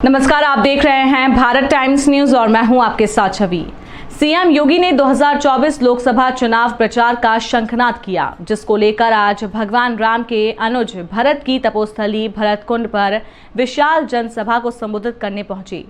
नमस्कार, आप देख रहे हैं भारत टाइम्स न्यूज और मैं हूं आपके साथ छवि। सीएम योगी ने 2024 लोकसभा चुनाव प्रचार का शंखनाद किया, जिसको लेकर आज भगवान राम के अनुज भरत की तपोस्थली भरतकुंड पर विशाल जनसभा को संबोधित करने पहुंची।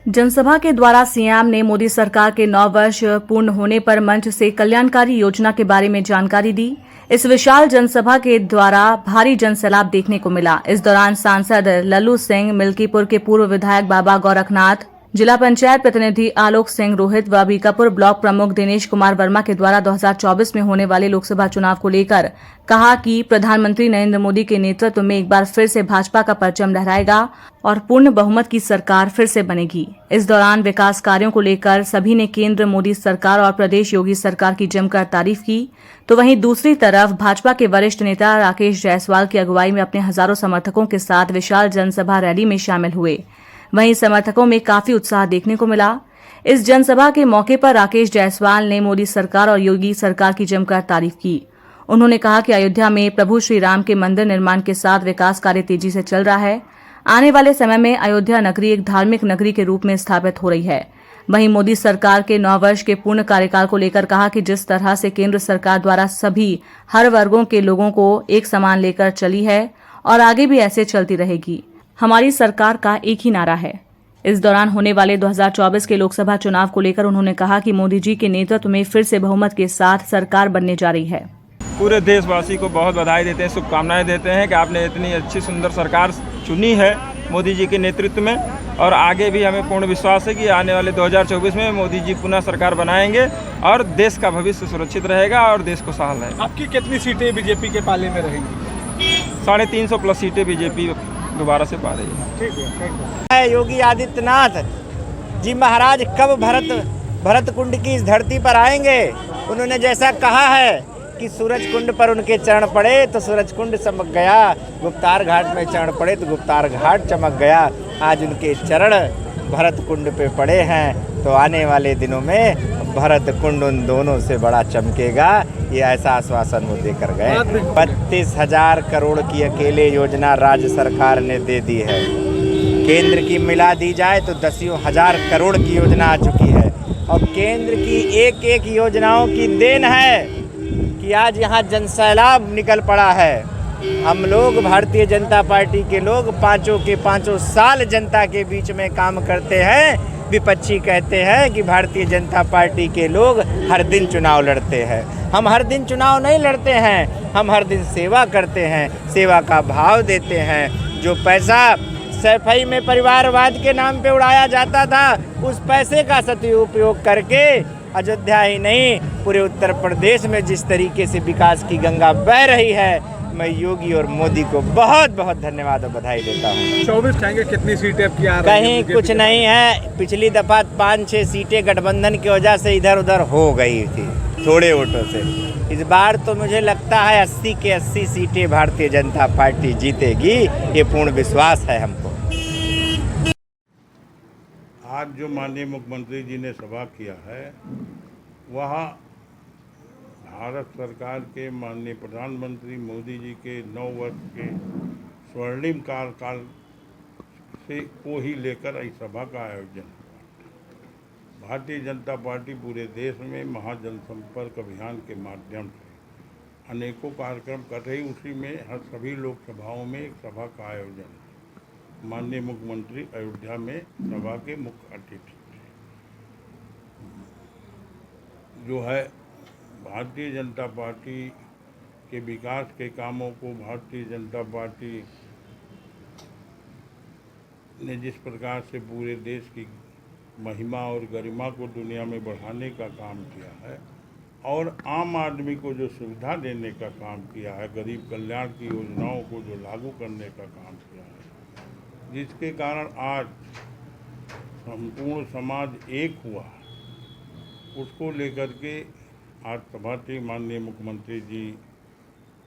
जनसभा के द्वारा सीएम ने मोदी सरकार के 9 वर्ष पूर्ण होने पर मंच से कल्याणकारी योजना के बारे में जानकारी दी। इस विशाल जनसभा के द्वारा भारी जनसैलाब देखने को मिला। इस दौरान सांसद लल्लू सिंह, मिल्कीपुर के पूर्व विधायक बाबा गोरखनाथ, जिला पंचायत प्रतिनिधि आलोक सिंह रोहित व बीकापुर ब्लॉक प्रमुख दिनेश कुमार वर्मा के द्वारा 2024 में होने वाले लोकसभा चुनाव को लेकर कहा कि प्रधानमंत्री नरेंद्र मोदी के नेतृत्व में एक बार फिर से भाजपा का परचम लहराएगा और पूर्ण बहुमत की सरकार फिर से बनेगी। इस दौरान विकास कार्यों को लेकर सभी ने केंद्र मोदी सरकार और प्रदेश योगी सरकार की जमकर तारीफ की, तो वहीं दूसरी तरफ भाजपा के वरिष्ठ नेता राकेश जायसवाल की अगुवाई में अपने हजारों समर्थकों के साथ विशाल जनसभा रैली में शामिल हुए। वहीं समर्थकों में काफी उत्साह देखने को मिला। इस जनसभा के मौके पर राकेश जायसवाल ने मोदी सरकार और योगी सरकार की जमकर तारीफ की। उन्होंने कहा कि अयोध्या में प्रभु श्री राम के मंदिर निर्माण के साथ विकास कार्य तेजी से चल रहा है। आने वाले समय में अयोध्या नगरी एक धार्मिक नगरी के रूप में स्थापित हो रही है। वहीं मोदी सरकार के 9 वर्ष के पूर्ण कार्यकाल को लेकर कहा कि जिस तरह से केंद्र सरकार द्वारा सभी हर वर्गों के लोगों को एक समान लेकर चली है और आगे भी ऐसे चलती रहेगी। हमारी सरकार का एक ही नारा है। इस दौरान होने वाले 2024 के लोकसभा चुनाव को लेकर उन्होंने कहा कि मोदी जी के नेतृत्व में फिर से बहुमत के साथ सरकार बनने जा रही है। पूरे देशवासी को बहुत बधाई देते हैं, शुभकामनाएं देते हैं कि आपने इतनी अच्छी सुंदर सरकार चुनी है मोदी जी के नेतृत्व में, और आगे भी हमें पूर्ण विश्वास है कि आने वाले 2024 में मोदी जी पुनः सरकार बनाएंगे और देश का भविष्य सुरक्षित रहेगा और देश को सहाल रहेगा। आपकी कितनी सीटें बीजेपी के पाले में रहेंगी? 350 प्लस सीटें बीजेपी दोबारा से पा रही है। ठीक है। योगी आदित्यनाथ जी महाराज कब भरत कुंड की इस धरती पर आएंगे? उन्होंने जैसा कहा है कि सूरज कुंड पर उनके चरण पड़े तो सूरज कुंड चमक गया, गुप्तार घाट में चरण पड़े तो गुप्तार घाट चमक गया। आज उनके चरण भरत कुंड पे पड़े हैं तो आने वाले दिनों में भरत कुंड उन दोनों से बड़ा चमकेगा, ये ऐसा आश्वासन वो देकर गए। 32,000 करोड़ की अकेले योजना राज्य सरकार ने दे दी है। केंद्र की मिला दी जाए तो 10,000 करोड़ की योजना आ चुकी है और केंद्र की एक एक योजनाओं की देन है कि आज यहाँ जनसैलाब निकल पड़ा है। हम लोग भारतीय जनता पार्टी के लोग पाँचों के 5 साल जनता के बीच में काम करते हैं। विपक्षी कहते हैं कि भारतीय जनता पार्टी के लोग हर दिन चुनाव लड़ते हैं। हम हर दिन चुनाव नहीं लड़ते हैं, हम हर दिन सेवा करते हैं, सेवा का भाव देते हैं। जो पैसा सफाई में परिवारवाद के नाम पे उड़ाया जाता था, उस पैसे का सदुपयोग करके अयोध्या ही नहीं पूरे उत्तर प्रदेश में जिस तरीके से विकास की गंगा बह रही है, मैं योगी और मोदी को बहुत बहुत धन्यवाद और बधाई देता हूँ। 24 कहेंगे, कितनी सीटें आपकी आ रही कहीं कुछ नहीं है। पिछली दफा 5-6 सीटें गठबंधन की वजह से इधर उधर हो गई थी थोड़े वोटों से। इस बार तो मुझे लगता है 80 के 80 सीटें भारतीय जनता पार्टी जीतेगी, ये पूर्ण विश्वास है हमको। आज जो माननीय मुख्यमंत्री जी ने सभा किया है, वह भारत सरकार के माननीय प्रधानमंत्री मोदी जी के 9 वर्ष के स्वर्णिम कार्यकाल से को ही लेकर इस सभा का आयोजन हुआ। भारतीय जनता पार्टी पूरे देश में महाजनसंपर्क अभियान के माध्यम से अनेकों कार्यक्रम कर रही, उसी में हर सभी लोकसभाओं में एक सभा का आयोजन है। माननीय मुख्यमंत्री अयोध्या में सभा के मुख्य अतिथि जो है भारतीय जनता पार्टी के विकास के कामों को भारतीय जनता पार्टी ने जिस प्रकार से पूरे देश की महिमा और गरिमा को दुनिया में बढ़ाने का काम किया है और आम आदमी को जो सुविधा देने का काम किया है, गरीब कल्याण की योजनाओं को जो लागू करने का काम किया है, जिसके कारण आज संपूर्ण समाज एक हुआ, उसको लेकर के आज सभा थी। माननीय मुख्यमंत्री जी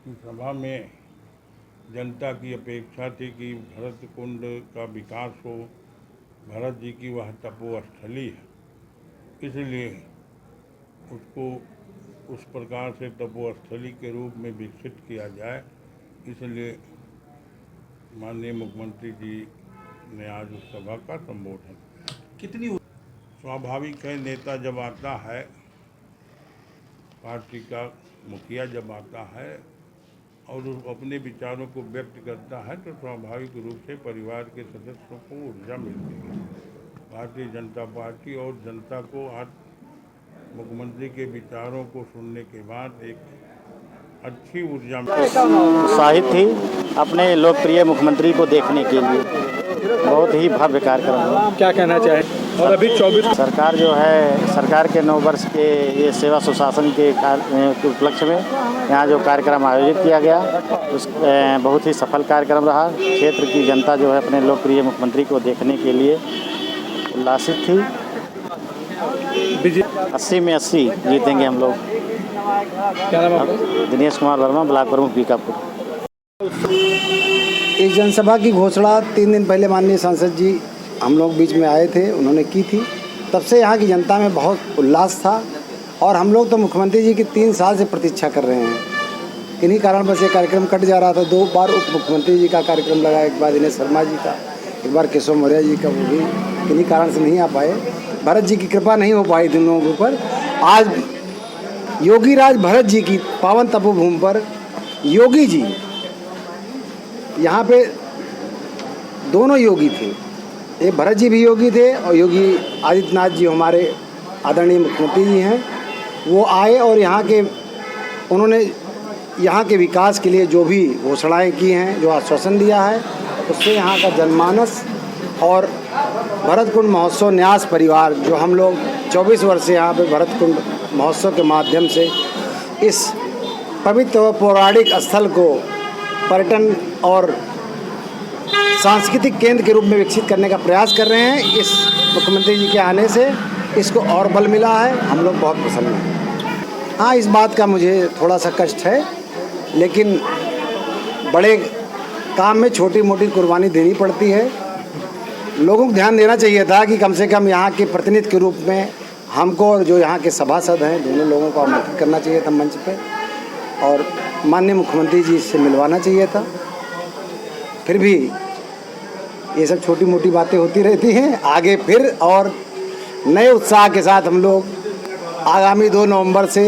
की सभा में जनता की अपेक्षा थी कि भरत कुंड का विकास हो। भरत जी की वह तपोस्थली है, इसलिए उसको उस प्रकार से तपोस्थली के रूप में विकसित किया जाए। इसलिए माननीय मुख्यमंत्री जी ने आज उस सभा का संबोधन किया। कितनी स्वाभाविक है, नेता जब आता है, पार्टी का मुखिया जब आता है और वो अपने विचारों को व्यक्त करता है तो स्वाभाविक रूप से परिवार के सदस्यों को ऊर्जा मिलती है। भारतीय जनता पार्टी और जनता को आज मुख्यमंत्री के विचारों को सुनने के बाद एक अच्छी ऊर्जा उत्साहित थी अपने लोकप्रिय मुख्यमंत्री को देखने के लिए। बहुत ही भव्य कार्यक्रम। क्या कहना चाहें? और अभी 24 सरकार जो है, सरकार के 9 वर्ष के ये सेवा सुशासन के उपलक्ष्य में यहाँ जो कार्यक्रम आयोजित किया गया उस बहुत ही सफल कार्यक्रम रहा। क्षेत्र की जनता जो है अपने लोकप्रिय मुख्यमंत्री को देखने के लिए उल्लासित थी। 80 में 80 जीतेंगे हम लोग। क्या नाम है आपका? दिनेश कुमार वर्मा, ब्लॉक प्रमुख बीकापुर। इस जनसभा की घोषणा 3 दिन पहले माननीय सांसद जी हम लोग बीच में आए थे, उन्होंने की थी। तब से यहाँ की जनता में बहुत उल्लास था और हम लोग तो मुख्यमंत्री जी की 3 साल से प्रतीक्षा कर रहे हैं। किन्हीं कारण बस ये कार्यक्रम कट जा रहा था। 2 बार उप मुख्यमंत्री जी का कार्यक्रम लगा, एक बार दिनेश शर्मा जी का, एक बार केशव मौर्य जी का, वो भी किन्हीं कारण से नहीं आ पाए। भरत जी की कृपा नहीं हो पाई दिन लोगों के ऊपर। आज योगी राज भरत जी की पावन तपोभूमि पर योगी जी, यहाँ पे दोनों योगी थे, एक भरत जी भी योगी थे और योगी आदित्यनाथ जी हमारे आदरणीय मुख्यमंत्री जी हैं। वो आए और यहाँ के उन्होंने यहाँ के विकास के लिए जो भी घोषणाएं की हैं, जो आश्वासन दिया है, उससे यहाँ का जनमानस और भरत कुंड महोत्सव न्यास परिवार जो हम लोग 24 वर्ष से यहाँ पे भरत कुंड महोत्सव के माध्यम से इस पवित्र और पौराणिक स्थल को पर्यटन और सांस्कृतिक केंद्र के रूप में विकसित करने का प्रयास कर रहे हैं। इस मुख्यमंत्री जी के आने से इसको और बल मिला है। हम लोग बहुत प्रसन्न हैं। हाँ, इस बात का मुझे थोड़ा सा कष्ट है, लेकिन बड़े काम में छोटी मोटी कुर्बानी देनी पड़ती है। लोगों को ध्यान देना चाहिए था कि कम से कम यहाँ के प्रतिनिधि के रूप में हमको और जो यहाँ के सभासद हैं दोनों लोगों को आमंत्रित करना चाहिए था मंच पे और माननीय मुख्यमंत्री जी से मिलवाना चाहिए था। फिर भी ये सब छोटी मोटी बातें होती रहती हैं। आगे फिर और नए उत्साह के साथ हम लोग आगामी 2 नवंबर से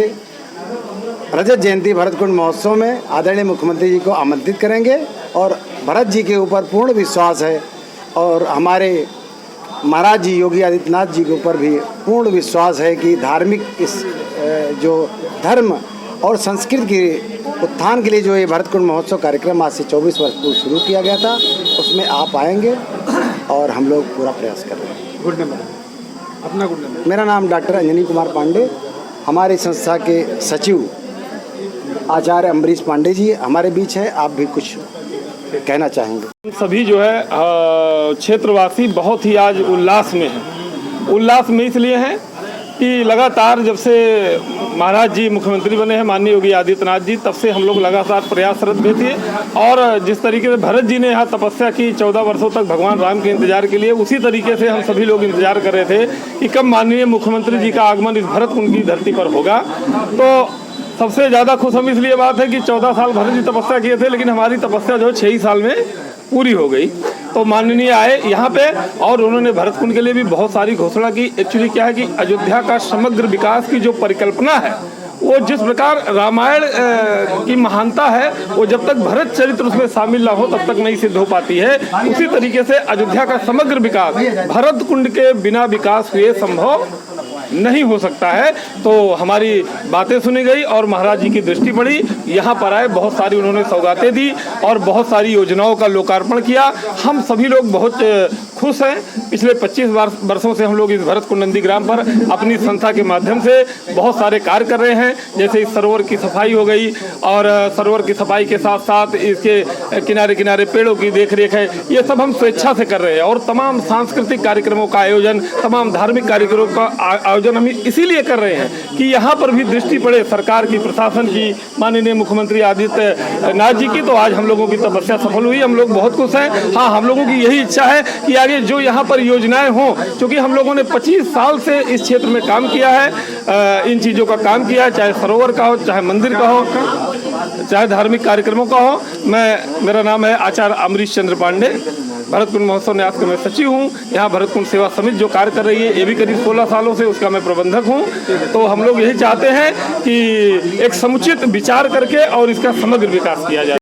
रजत जयंती भरत कुंड महोत्सव में आदरणीय मुख्यमंत्री जी को आमंत्रित करेंगे और भरत जी के ऊपर पूर्ण विश्वास है और हमारे महाराज जी योगी आदित्यनाथ जी के ऊपर भी पूर्ण विश्वास है कि धार्मिक इस जो धर्म और संस्कृति के उत्थान के लिए जो ये भरत कुंड महोत्सव कार्यक्रम आज से 24 वर्ष पूर्व शुरू किया गया था, उसमें आप आएंगे और हम लोग पूरा प्रयास कर रहे हैं। गुड नंबर अपना गुड नंबर। मेरा नाम डॉक्टर अंजनी कुमार पांडे, हमारी संस्था के सचिव आचार्य अम्बरीश पांडे जी हमारे बीच है। आप भी कुछ कहना चाहेंगे? सभी जो है क्षेत्रवासी बहुत ही आज उल्लास में हैं। उल्लास में इसलिए हैं कि लगातार जब से महाराज जी मुख्यमंत्री बने हैं माननीय योगी आदित्यनाथ जी, तब से हम लोग लगातार प्रयासरत भी थे और जिस तरीके से भरत जी ने यहाँ तपस्या की 14 वर्षों तक भगवान राम के इंतजार के लिए, उसी तरीके से हम सभी लोग इंतजार कर रहे थे कि कब माननीय मुख्यमंत्री जी का आगमन इस भरत कुंड की धरती पर होगा। तो सबसे ज़्यादा खुश हम इसलिए बात है कि 14 साल भरत जी तपस्या किए थे, लेकिन हमारी तपस्या जो 6 ही साल में पूरी हो गई। तो माननीय आए यहाँ पे और उन्होंने भरत कुंड के लिए भी बहुत सारी घोषणा की। एक्चुअली क्या है कि अयोध्या का समग्र विकास की जो परिकल्पना है, वो जिस प्रकार रामायण की महानता है, वो जब तक भरत चरित्र उसमें शामिल ना हो तब तक नहीं सिद्ध हो पाती है। उसी तरीके से अयोध्या का समग्र विकास भरत कुंड के बिना विकास हुए संभव नहीं हो सकता है। तो हमारी बातें सुनी गई और महाराज जी की दृष्टि पड़ी, यहाँ पर आए, बहुत सारी उन्होंने सौगातें दी और बहुत सारी योजनाओं का लोकार्पण किया। हम सभी लोग बहुत खुश हैं। पिछले 25 वर्षों से हम लोग इस भरत कुंड नंदीग्राम पर अपनी संस्था के माध्यम से बहुत सारे कार्य कर रहे हैं। जैसे इस सरोवर की सफाई हो गई और सरोवर की सफाई के साथ साथ इसके किनारे किनारे पेड़ों की देखरेख है, ये सब हम स्वेच्छा से कर रहे हैं। और तमाम सांस्कृतिक कार्यक्रमों का आयोजन, तमाम धार्मिक कार्यक्रमों का आयोजन हम इसीलिए कर रहे हैं कि यहाँ पर भी दृष्टि पड़े सरकार की, प्रशासन की, माननीय मुख्यमंत्री आदित्यनाथ जी की। तो आज हम लोगों की तपस्या सफल हुई, हम लोग बहुत खुश हैं। हाँ, हम लोगों की यही इच्छा है कि आगे जो यहाँ पर योजनाएं हों, क्योंकि हम लोगों ने 25 साल से इस क्षेत्र में काम किया है, इन चीज़ों का काम किया है, चाहे सरोवर का हो, चाहे मंदिर का हो, चाहे धार्मिक कार्यक्रमों का हो। मेरा नाम है आचार्य अम्बरीश चंद्र पांडे। भरत कुंड महोत्सव न्यास का मैं सचिव हूँ। यहाँ भरत कुंड सेवा समिति जो कार्य कर रही है ये भी करीब 16 सालों से उसका मैं प्रबंधक हूँ। तो हम लोग यही चाहते हैं कि एक समुचित विचार करके और इसका समग्र विकास किया जाए।